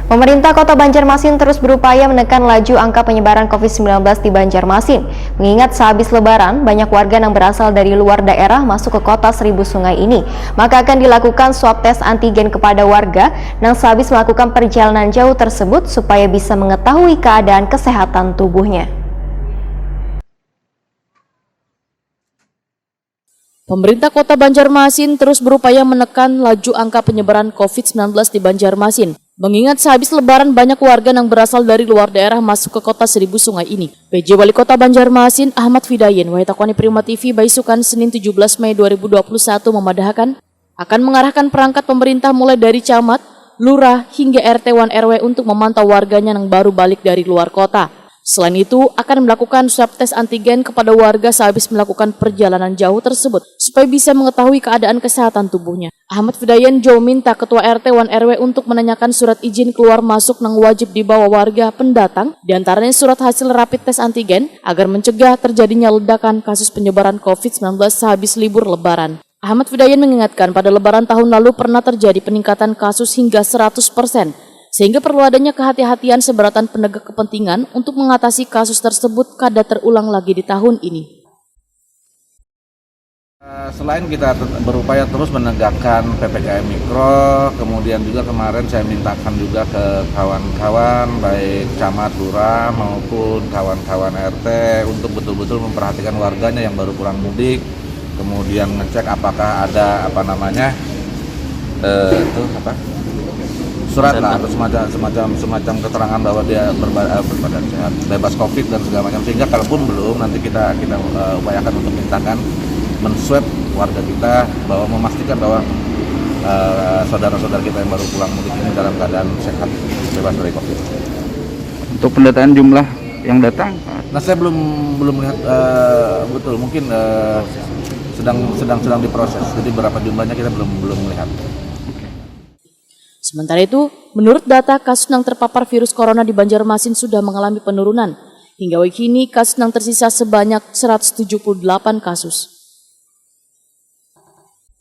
Pemerintah Kota Banjarmasin terus berupaya menekan laju angka penyebaran COVID-19 di Banjarmasin. Mengingat sehabis Lebaran, banyak warga yang berasal dari luar daerah masuk ke kota Seribu Sungai ini. Maka akan dilakukan swab tes antigen kepada warga yang sehabis melakukan perjalanan jauh tersebut supaya bisa mengetahui keadaan kesehatan tubuhnya. Pemerintah Kota Banjarmasin terus berupaya menekan laju angka penyebaran COVID-19 di Banjarmasin. Mengingat sehabis Lebaran banyak warga yang berasal dari luar daerah masuk ke kota Seribu Sungai ini. PJ Wali Kota Banjarmasin Ahmad Fidayen, Wahitakwani Prima TV, Baisukan, Senin 17 Mei 2021 memadahkan akan mengarahkan perangkat pemerintah mulai dari camat, lurah, hingga RT 1 RW untuk memantau warganya yang baru balik dari luar kota. Selain itu, akan melakukan swab tes antigen kepada warga sehabis melakukan perjalanan jauh tersebut, supaya bisa mengetahui keadaan kesehatan tubuhnya. Ahmad Fidayen juga minta Ketua RT 1 RW untuk menanyakan surat izin keluar masuk yang wajib dibawa warga pendatang, diantaranya surat hasil rapid tes antigen, agar mencegah terjadinya ledakan kasus penyebaran COVID-19 sehabis libur Lebaran. Ahmad Fidayen mengingatkan pada Lebaran tahun lalu pernah terjadi peningkatan kasus hingga 100%, sehingga perlu adanya kehati-hatian seberatan penegak kepentingan untuk mengatasi kasus tersebut kada terulang lagi di tahun ini. Selain kita berupaya terus menegakkan PPKM Mikro, kemudian juga kemarin saya mintakan juga ke kawan-kawan baik camat, lurah maupun kawan-kawan RT untuk betul-betul memperhatikan warganya yang baru pulang mudik, kemudian ngecek apakah ada surat lah atau semacam keterangan bahwa dia berbadan sehat, bebas COVID dan segala macam, sehingga kalaupun belum nanti kita upayakan untuk mintakan menswab warga kita bahwa memastikan bahwa saudara-saudara kita yang baru pulang mudik ini dalam keadaan sehat, bebas dari COVID. Untuk pendataan jumlah yang datang, nah saya belum melihat betul, mungkin sedang diproses, jadi berapa jumlahnya kita belum melihat. Sementara itu, menurut data kasus yang terpapar virus corona di Banjarmasin sudah mengalami penurunan. Hingga kini kasus yang tersisa sebanyak 178 kasus.